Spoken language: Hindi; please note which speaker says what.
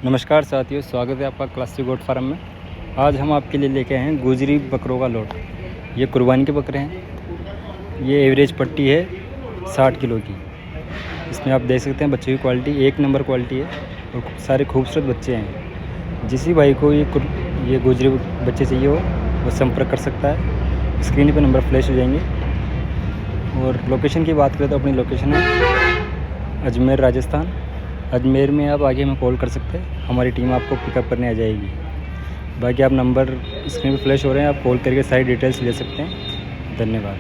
Speaker 1: नमस्कार साथियों, स्वागत है आपका क्लासिक गोट फार्म में। आज हम आपके लिए लेके आए हैं गुजरी बकरों का लोट। ये कुर्बानी के बकरे हैं। ये एवरेज पट्टी है 60 किलो की। इसमें आप देख सकते हैं बच्चों की क्वालिटी एक नंबर क्वालिटी है और सारे खूबसूरत बच्चे हैं। जिस भाई को ये गुजरी बच्चे चाहिए हो वो संपर्क कर सकता है। स्क्रीन पर नंबर फ्लैश हो जाएंगे। और लोकेशन की बात करें तो अपनी लोकेशन है अजमेर, राजस्थान। अजमेर में आप आगे हमें कॉल कर सकते हैं, हमारी टीम आपको पिकअप करने आ जाएगी। बाकी आप नंबर स्क्रीन पर फ्लैश हो रहे हैं, आप कॉल करके सारी डिटेल्स ले सकते हैं। धन्यवाद।